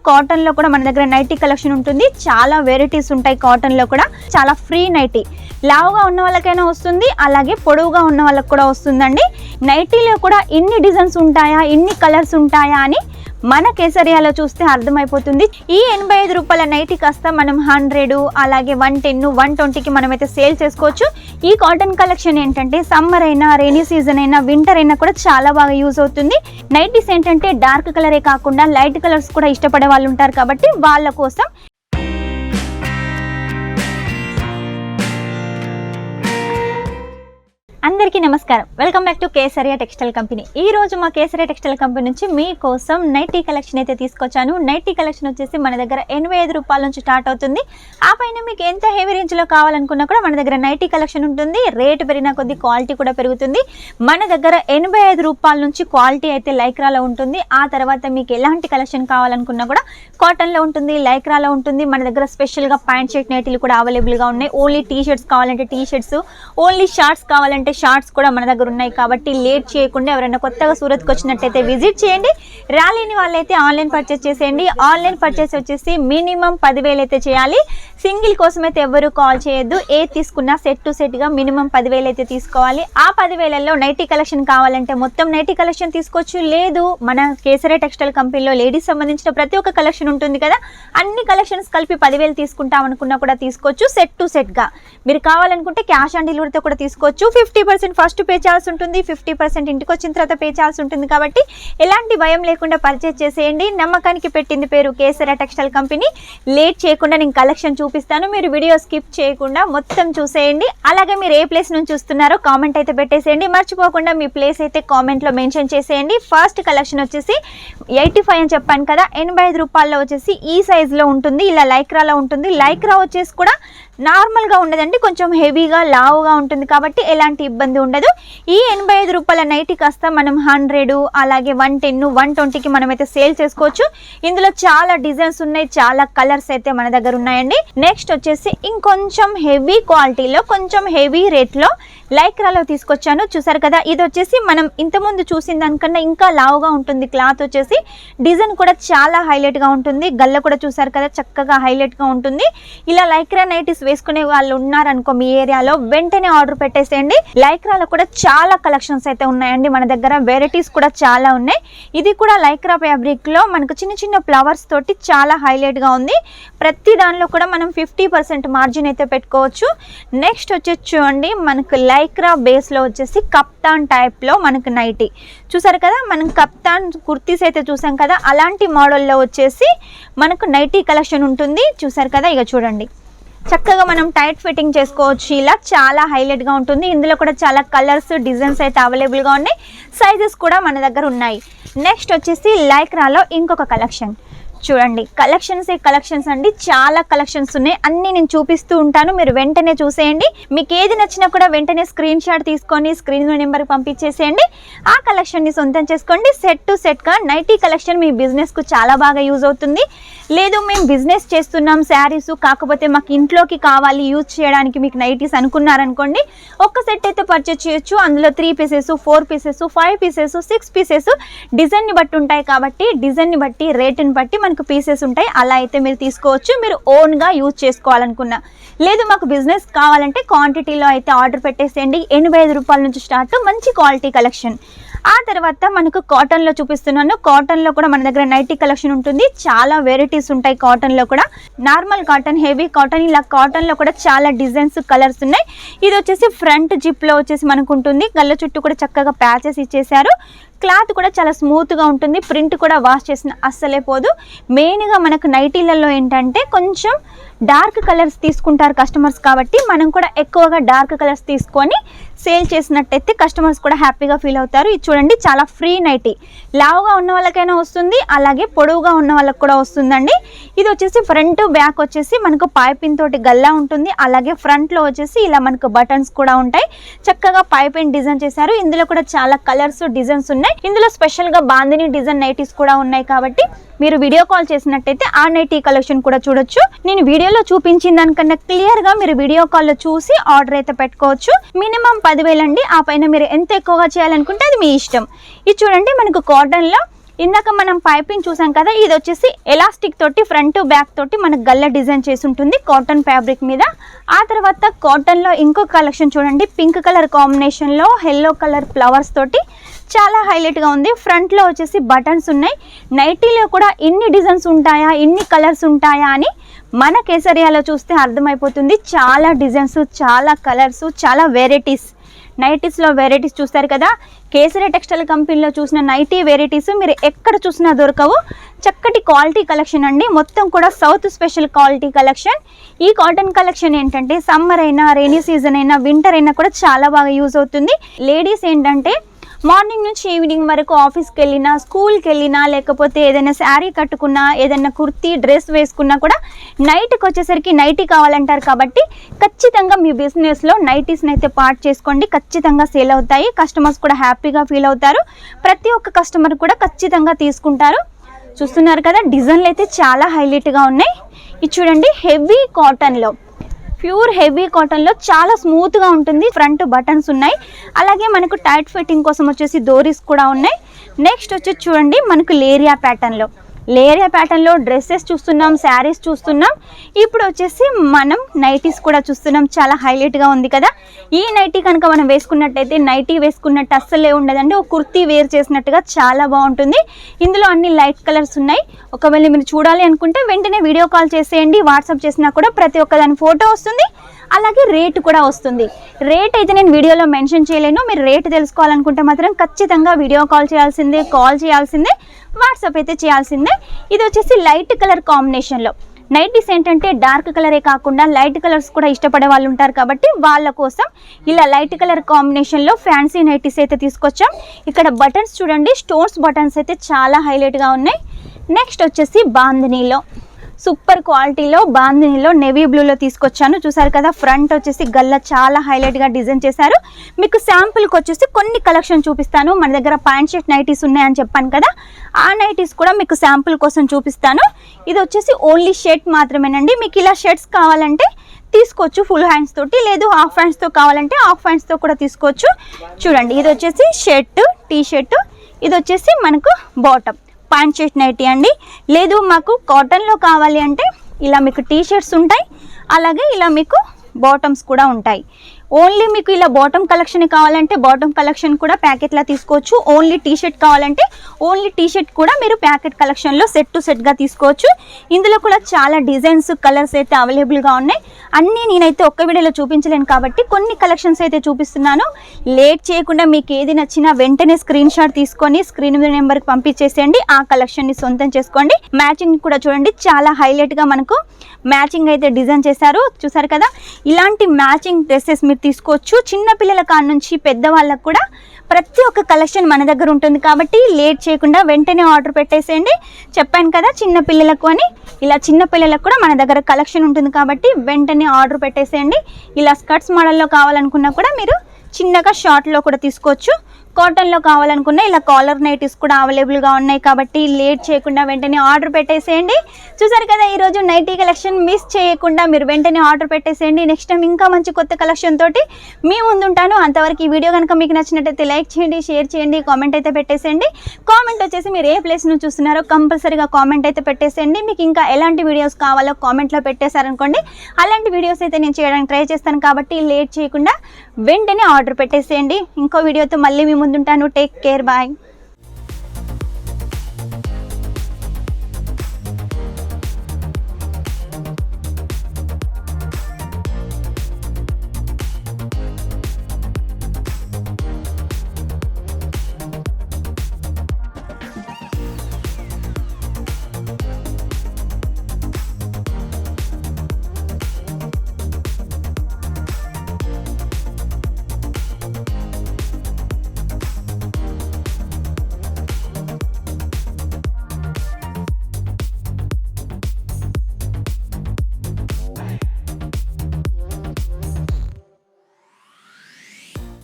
Cotton లో కూడా మన దగ్గర నైటీ కలెక్షన్ ఉంటుంది. చాలా వెరైటీస్ ఉంటాయి కాటన్ లో కూడా. చాలా ఫ్రీ నైటీ, లావుగా ఉన్న వాళ్ళకైనా వస్తుంది, అలాగే పొడవుగా ఉన్న వాళ్ళకి కూడా వస్తుందండి. నైటీలో కూడా ఇన్ని డిజైన్స్ ఉంటాయా, ఇన్ని కలర్స్ ఉంటాయా అని మన కేసరియాలో చూస్తే అర్థమైపోతుంది. ఈ 85 రూపాయల నైటీ కాస్త మనం 100, అలాగే 110, 120కి మనమైతే సేల్ చేసుకోవచ్చు. ఈ కాటన్ కలెక్షన్ ఏంటంటే సమ్మర్ అయినా, రెయినీ సీజన్ అయినా, వింటర్ అయినా కూడా చాలా బాగా యూజ్ అవుతుంది. నైటీస్ ఏంటంటే డార్క్ కలరే కాకుండా లైట్ కలర్స్ కూడా ఇష్టపడే వాళ్ళు ఉంటారు కాబట్టి వాళ్ళ కోసం. అందరికీ నమస్కారం, welcome back to Kesariya textile company. ఈ రోజు మా కేసరియా టెక్స్టైల్ కంపెనీ నుంచి మీకోసం నైటీ కలెక్షన్ అయితే తీసుకొచ్చాను. నైటీ కలెక్షన్ వచ్చేసి మన దగ్గర 85 రూపాయల నుంచి స్టార్ట్ అవుతుంది. ఆ పైన మీకు ఎంత హెవీ రేంజ్లో కావాలనుకున్నా కూడా మన దగ్గర నైటీ కలెక్షన్ ఉంటుంది. రేటు పెరిగిన కొద్ది క్వాలిటీ కూడా పెరుగుతుంది. మన దగ్గర 85 రూపాయల నుంచి క్వాలిటీ అయితే లైక్రాలో ఉంటుంది. ఆ తర్వాత మీకు ఎలాంటి కలెక్షన్ కావాలనుకున్నా కూడా కాటన్లో ఉంటుంది, లైక్రాలో ఉంటుంది. మన దగ్గర స్పెషల్గా ప్యాంట్ షర్ట్ నైటీలు కూడా అవైలబుల్గా ఉన్నాయి. ఓన్లీ టీ షర్ట్స్ కావాలంటే టీ షర్ట్స్, ఓన్లీ షార్ట్స్ కావాలంటే షార్ట్స్ కూడా మన దగ్గర ఉన్నాయి. కాబట్టి లేట్ చేయకుండా ఎవరైనా కొత్తగా సూరత్కి వచ్చినట్టయితే విజిట్ చేయండి. రాలేని వాళ్ళైతే ఆన్లైన్ పర్చేస్ చేసేయండి. ఆన్లైన్ పర్చేస్ వచ్చేసి మినిమం 10,000 అయితే చేయాలి. సింగిల్ కోసం అయితే ఎవరు కాల్ చేయొద్దు. ఏ తీసుకున్నా సెట్ టు సెట్గా మినిమం 10,000 అయితే తీసుకోవాలి. ఆ 10,000లో నైటీ కలెక్షన్ కావాలంటే మొత్తం నైటీ కలెక్షన్ తీసుకోవచ్చు. లేదు మన కేసరియా టెక్స్టైల్ కంపెనీలో లేడీస్ సంబంధించిన ప్రతి ఒక్క కలెక్షన్ ఉంటుంది కదా, అన్ని కలెక్షన్స్ కలిపి 10,000 తీసుకుంటాం అనుకున్నా కూడా తీసుకోవచ్చు. సెట్ టు సెట్గా మీరు కావాలనుకుంటే క్యాష్ ఆన్ డెలివరీతో కూడా తీసుకోవచ్చు. 50% ఫస్ట్ పే చేయాల్సి ఉంటుంది, 50% ఇంటికి వచ్చిన తర్వాత పే చేయాల్సి ఉంటుంది. కాబట్టి ఎలాంటి భయం లేకుండా పర్చేస్ చేసేయండి. నమ్మకానికి పెట్టింది పేరు కేసరియా టెక్స్టైల్ కంపెనీ. లేట్ చేయకుండా నేను కలెక్షన్ చూపిస్తాను, మీరు వీడియో స్కిప్ చేయకుండా మొత్తం చూసేయండి. అలాగే మీరు ఏ ప్లేస్ నుంచి చూస్తున్నారో కామెంట్ అయితే పెట్టేసేయండి. మర్చిపోకుండా మీ ప్లేస్ అయితే కామెంట్లో మెన్షన్ చేసేయండి. ఫస్ట్ కలెక్షన్ వచ్చేసి 85 అని చెప్పాను కదా, 85 రూపాయల్లో వచ్చేసి ఈ సైజులో ఉంటుంది. ఇలా లైక్రాలో ఉంటుంది. లైక్రా వచ్చేసి కూడా నార్మల్గా ఉండదండి, కొంచెం హెవీగా లావుగా ఉంటుంది కాబట్టి ఎలాంటి ఇబ్బంది ఉండదు. ఈ 85 రూపాయల నైటీ కాస్త మనం 100, అలాగే 110, 120కి మనమైతే సేల్ చేసుకోవచ్చు. ఇందులో చాలా డిజైన్స్ ఉన్నాయి, చాలా కలర్స్ అయితే మన దగ్గర ఉన్నాయండి. నెక్స్ట్ వచ్చేసి ఇంకొంచెం హెవీ క్వాలిటీలో, కొంచెం హెవీ రేట్లో లైక్రాలో తీసుకొచ్చాను. చూసారు కదా, ఇది వచ్చేసి మనం ఇంతకుముందు చూసిన దానికన్నా ఇంకా లావుగా ఉంటుంది. క్లాత్ వచ్చేసి డిజైన్ కూడా చాలా హైలైట్గా ఉంటుంది. గల్ల కూడా చూసారు కదా, చక్కగా హైలైట్గా ఉంటుంది. ఇలా లైక్రా నైటీస్ వేసుకునే వాళ్ళు ఉన్నారనుకో మీ ఏరియాలో, వెంటనే ఆర్డర్ పెట్టేసేయండి. లైక్రాలో కూడా చాలా కలెక్షన్స్ అయితే ఉన్నాయండి మన దగ్గర. వెరైటీస్ కూడా చాలా ఉన్నాయి. ఇది కూడా లైక్రా ఫ్యాబ్రిక్ లో మనకు చిన్న చిన్న ఫ్లవర్స్ తోటి చాలా హైలైట్ గా ఉంది. ప్రతి దానిలో కూడా మనం 50% మార్జిన్ అయితే పెట్టుకోవచ్చు. నెక్స్ట్ వచ్చేసి చూడండి, మనకు లైక్రా బేస్ లో వచ్చేసి కప్తాన్ టైప్ లో మనకు నైటీ చూసారు కదా. మనం కప్తాన్ కుర్తీస్ అయితే చూసాం కదా, అలాంటి మోడల్లో వచ్చేసి మనకు నైటీ కలెక్షన్ ఉంటుంది. చూసారు కదా, ఇక చూడండి చక్కగా మనం టైట్ ఫిట్టింగ్ చేసుకోవచ్చు. ఇలా చాలా హైలైట్గా ఉంటుంది. ఇందులో కూడా చాలా కలర్స్, డిజైన్స్ అయితే అవైలబుల్గా ఉన్నాయి. సైజెస్ కూడా మన దగ్గర ఉన్నాయి. నెక్స్ట్ వచ్చేసి లైక్రాలో ఇంకొక కలెక్షన్ చూడండి. కలెక్షన్స్ అండి, చాలా కలెక్షన్స్ ఉన్నాయి. అన్నీ నేను చూపిస్తూ ఉంటాను, మీరు వెంటనే చూసేయండి. మీకు ఏది నచ్చినా కూడా వెంటనే స్క్రీన్ షాట్ తీసుకొని స్క్రీన్ నెంబర్కి పంపించేసేయండి. ఆ కలెక్షన్ని సొంతం చేసుకోండి. సెట్ టు సెట్గా నైటీ కలెక్షన్ మీ బిజినెస్కు చాలా బాగా యూజ్ అవుతుంది. లేదు మేము బిజినెస్ చేస్తున్నాం శారీస్, కాకపోతే మాకు ఇంట్లోకి కావాలి యూజ్ చేయడానికి మీకు నైటీస్ అనుకున్నారనుకోండి, ఒక్క సెట్ అయితే పర్చేస్ చేయొచ్చు. అందులో 3 పీసెస్, 4 పీసెస్, 5 పీసెస్, 6 పీసెస్ డిజైన్ని బట్టి ఉంటాయి. కాబట్టి డిజైన్ని బట్టి, రేటుని బట్టి మనకు పీసెస్ ఉంటాయి. అలా అయితే మీరు తీసుకోవచ్చు, మీరు ఓన్గా యూజ్ చేసుకోవాలనుకున్నా. లేదు మాకు బిజినెస్ కావాలంటే క్వాంటిటీలో అయితే ఆర్డర్ పెట్టేసేయండి. 85 రూపాయల నుంచి స్టార్ట్, మంచి క్వాలిటీ కలెక్షన్. ఆ తర్వాత మనకు కాటన్లో చూపిస్తున్నాను. కాటన్లో కూడా మన దగ్గర నైటీ కలెక్షన్ ఉంటుంది. చాలా వెరైటీస్ ఉంటాయి కాటన్లో కూడా. నార్మల్ కాటన్, హెవీ కాటన్, ఇలా కాటన్లో కూడా చాలా డిజైన్స్, కలర్స్ ఉన్నాయి. ఇది వచ్చేసి ఫ్రంట్ జిప్లో వచ్చేసి మనకు ఉంటుంది. గల్ల చుట్టూ కూడా చక్కగా ప్యాచెస్ ఇచ్చేసారు. క్లాత్ కూడా చాలా స్మూత్గా ఉంటుంది. ప్రింట్ కూడా వాష్ చేసిన అస్సలే పోదు. మెయిన్గా మనకు నైటీలలో ఏంటంటే కొంచెం డార్క్ కలర్స్ తీసుకుంటారు కస్టమర్స్, కాబట్టి మనం కూడా ఎక్కువగా డార్క్ కలర్స్ తీసుకొని సేల్ చేసినట్టయితే కస్టమర్స్ కూడా హ్యాపీగా ఫీల్ అవుతారు. ఇది చూడండి, చాలా ఫ్రీ నైటీ. లావుగా ఉన్న వాళ్ళకైనా వస్తుంది, అలాగే పొడవుగా ఉన్న వాళ్ళకి కూడా వస్తుందండి. ఇది వచ్చేసి ఫ్రంట్ బ్యాక్ వచ్చేసి మనకు పైపింగ్ తోటి గల్లా ఉంటుంది. అలాగే ఫ్రంట్లో వచ్చేసి ఇలా మనకు బటన్స్ కూడా ఉంటాయి. చక్కగా పైపింగ్ డిజైన్ చేశారు. ఇందులో కూడా చాలా కలర్స్, డిజైన్స్ ఉన్నాయి. ఇందులో స్పెషల్గా బాందిని డిజైన్ నైటీస్ కూడా ఉన్నాయి. కాబట్టి మీరు వీడియో కాల్ చేసినట్టయితే ఆ నైటీ కలెక్షన్ కూడా చూడొచ్చు. నేను వీడియోలో చూపించిన దానికన్నా క్లియర్గా మీరు వీడియో కాల్లో చూసి ఆర్డర్ అయితే పెట్టుకోవచ్చు. మినిమం 10,000 అండి. ఆ పైన మీరు ఎంత ఎక్కువగా చేయాలనుకుంటే అది మీ ఇష్టం. ఇది చూడండి, మనకు కాటన్లో ఇందాక మనం పైపింగ్ చూసాం కదా, ఇది వచ్చేసి ఎలాస్టిక్ తోటి ఫ్రంట్ బ్యాక్ తోటి మనకు గల్ల డిజైన్ చేసి ఉంటుంది కాటన్ ఫ్యాబ్రిక్ మీద. ఆ తర్వాత కాటన్లో ఇంకో కలెక్షన్ చూడండి, పింక్ కలర్ కాంబినేషన్లో ఎల్లో కలర్ ఫ్లవర్స్ తోటి చాలా హైలైట్గా ఉంది. ఫ్రంట్లో వచ్చేసి బటన్స్ ఉన్నాయి. నైటీలో కూడా ఇన్ని డిజైన్స్ ఉంటాయా, ఇన్ని కలర్స్ ఉంటాయా అని మన కేసరియాలో చూస్తే అర్థమైపోతుంది. చాలా డిజైన్స్, చాలా కలర్స్, చాలా వెరైటీస్. నైటీస్లో వెరైటీస్ చూస్తారు కదా, కేసరియా టెక్స్టైల్ కంపెనీలో చూసిన నైటీ వెరైటీస్ మీరు ఎక్కడ చూసినా దొరకవు. చక్కటి క్వాలిటీ కలెక్షన్ అండి, మొత్తం కూడా సౌత్ స్పెషల్ క్వాలిటీ కలెక్షన్. ఈ కాటన్ కలెక్షన్ ఏంటంటే సమ్మర్ అయినా, రెయినీ సీజన్ అయినా, వింటర్ అయినా కూడా చాలా బాగా యూజ్ అవుతుంది. లేడీస్ ఏంటంటే మార్నింగ్ నుంచి ఈవినింగ్ వరకు ఆఫీస్కి వెళ్ళినా, స్కూల్కి వెళ్ళినా, లేకపోతే ఏదైనా శారీ కట్టుకున్నా, ఏదైనా కుర్తీ డ్రెస్ వేసుకున్నా కూడా నైట్కి వచ్చేసరికి నైటీ కావాలంటారు. కాబట్టి ఖచ్చితంగా మీ బిజినెస్లో నైటీస్ని అయితే పార్ట్ చేసుకోండి, ఖచ్చితంగా సేల్ అవుతాయి. కస్టమర్స్ కూడా హ్యాపీగా ఫీల్ అవుతారు. ప్రతి ఒక్క కస్టమర్ కూడా ఖచ్చితంగా తీసుకుంటారు. చూస్తున్నారు కదా, డిజైన్లు అయితే చాలా హైలైట్గా ఉన్నాయి. ఇది చూడండి, హెవీ కాటన్లో, ప్యూర్ హెవీ కాటన్లో చాలా స్మూత్గా ఉంటుంది. ఫ్రంట్ బటన్స్ ఉన్నాయి, అలాగే మనకు టైట్ ఫిట్టింగ్ కోసం వచ్చేసి డోరీస్ కూడా ఉన్నాయి. నెక్స్ట్ వచ్చేసి చూడండి, మనకు లేరియా ప్యాటర్న్లో డ్రెస్సెస్ చూస్తున్నాం, శారీస్ చూస్తున్నాం. ఇప్పుడు వచ్చేసి మనం నైటీస్ కూడా చూస్తున్నాం. చాలా హైలైట్గా ఉంది కదా. ఈ నైటీ కనుక మనం వేసుకున్నట్టయితే నైటీ వేసుకున్నట్టు అస్సలే ఉండదండి, ఒక కుర్తీ వేర్ చేసినట్టుగా చాలా బాగుంటుంది. ఇందులో అన్ని లైట్ కలర్స్ ఉన్నాయి. ఒకవేళ మీరు చూడాలి అనుకుంటే వెంటనే వీడియో కాల్ చేసేయండి. వాట్సాప్ చేసినా కూడా ప్రతి ఒక్కదాని ఫోటో వస్తుంది, అలాగే రేటు కూడా వస్తుంది. రేట్ అయితే నేను వీడియోలో మెన్షన్ చేయలేను. మీరు రేటు తెలుసుకోవాలనుకుంటే మాత్రం ఖచ్చితంగా వీడియో కాల్ చేయాల్సిందే, వాట్సాప్ అయితే చేయాల్సిందే. ఇది వచ్చేసి లైట్ కలర్ కాంబినేషన్లో నైటీస్ ఏంటంటే డార్క్ కలరే కాకుండా లైట్ కలర్స్ కూడా ఇష్టపడే వాళ్ళు ఉంటారు. కాబట్టి వాళ్ళ కోసం ఇలా లైట్ కలర్ కాంబినేషన్లో ఫ్యాన్సీ నైటీస్ అయితే తీసుకొచ్చాం. ఇక్కడ బటన్స్ చూడండి, స్టోన్స్ బటన్స్ అయితే చాలా హైలైట్గా ఉన్నాయి. నెక్స్ట్ వచ్చేసి బాందినీలో, సూపర్ క్వాలిటీలో బాందినీలో నేవీ బ్లూలో తీసుకొచ్చాను. చూసారు కదా, ఫ్రంట్ వచ్చేసి గల్ల చాలా హైలైట్గా డిజైన్ చేశారు. మీకు శాంపుల్కి వచ్చేసి కొన్ని కలెక్షన్ చూపిస్తాను. మన దగ్గర ప్యాంట్ షర్ట్ నైటీస్ ఉన్నాయని చెప్పాను కదా, ఆ నైటీస్ కూడా మీకు శాంపుల్ కోసం చూపిస్తాను. ఇది వచ్చేసి ఓన్లీ షర్ట్ మాత్రమేనండి. మీకు ఇలా షర్ట్స్ కావాలంటే తీసుకోవచ్చు ఫుల్ హ్యాండ్స్ తోటి, లేదు హాఫ్ హ్యాండ్స్తో కావాలంటే హాఫ్ హ్యాండ్స్తో కూడా తీసుకోవచ్చు. చూడండి, ఇది వచ్చేసి షర్ట్, టీ షర్ట్, ఇది వచ్చేసి మనకు బాటమ్ ప్యాంట్ షర్ట్ నైటీ అండి. లేదు మాకు కాటన్లో కావాలి అంటే ఇలా మీకు టీ షర్ట్స్ ఉంటాయి, అలాగే ఇలా మీకు బాటమ్స్ కూడా ఉంటాయి. ఓన్లీ మీకు ఇలా బాటమ్ కలెక్షన్ కావాలంటే బాటమ్ కలెక్షన్ కూడా ప్యాకెట్లా తీసుకోవచ్చు. ఓన్లీ టీ షర్ట్ కావాలంటే ఓన్లీ టీ షర్ట్ కూడా మీరు ప్యాకెట్ కలెక్షన్లో సెట్ టు సెట్గా తీసుకోవచ్చు. ఇందులో కూడా చాలా డిజైన్స్, కలర్స్ అయితే అవైలబుల్గా ఉన్నాయి. అన్నీ నేనైతే ఒక్క వీడియోలో చూపించలేను కాబట్టి కొన్ని కలెక్షన్స్ అయితే చూపిస్తున్నాను. లేట్ చేయకుండా మీకు ఏది నచ్చినా వెంటనే స్క్రీన్ షాట్ తీసుకొని స్క్రీన్ మీద నెంబర్కి పంపించేసేయండి. ఆ కలెక్షన్ని సొంతం చేసుకోండి. మ్యాచింగ్ కూడా చూడండి, చాలా హైలైట్గా మనకు మ్యాచింగ్ అయితే డిజైన్ చేశారు. చూసారు కదా, ఇలాంటి మ్యాచింగ్ డ్రెస్సెస్ మీరు తీసుకోవచ్చు. చిన్న పిల్లల కాడ నుంచి పెద్దవాళ్ళకు కూడా ప్రతి ఒక్క కలెక్షన్ మన దగ్గర ఉంటుంది. కాబట్టి లేట్ చేయకుండా వెంటనే ఆర్డర్ పెట్టేసేయండి. చెప్పాను కదా చిన్న పిల్లలకు అని, ఇలా చిన్న పిల్లలకు కూడా మన దగ్గర కలెక్షన్ ఉంటుంది. కాబట్టి వెంటనే ఆర్డర్ పెట్టేసేయండి. ఇలా స్కర్ట్స్ మోడల్లో కావాలనుకున్నా కూడా మీరు చిన్నగా షార్ట్లో కూడా తీసుకోవచ్చు. కాటన్లో కావాలనుకున్న ఇలా కాలర్ నైటీస్ కూడా అవైలబుల్గా ఉన్నాయి. కాబట్టి లేట్ చేయకుండా వెంటనే ఆర్డర్ పెట్టేసేయండి. చూసారు కదా, ఈరోజు నైటీ కలెక్షన్ మిస్ చేయకుండా మీరు వెంటనే ఆర్డర్ పెట్టేసేయండి. నెక్స్ట్ టైం ఇంకా మంచి కొత్త కలెక్షన్ తోటి మీ ముందుంటాను. అంతవరకు ఈ వీడియో కనుక మీకు నచ్చినట్టయితే లైక్ చేయండి, షేర్ చేయండి, కామెంట్ అయితే పెట్టేసేయండి. కామెంట్ వచ్చేసి మీరు ఏ ప్లేస్ నుంచి చూస్తున్నారో కంపల్సరీగా కామెంట్ అయితే పెట్టేసేయండి. మీకు ఇంకా ఎలాంటి వీడియోస్ కావాలో కామెంట్లో పెట్టేశారనుకోండి, అలాంటి వీడియోస్ అయితే నేను చేయడానికి ట్రై చేస్తాను. కాబట్టి లేట్ చేయకుండా వెంటనే ఆర్డర్ పెట్టేసేయండి. ఇంకో వీడియోతో మళ్ళీ మీ ముందుంటాను. Take care, bye.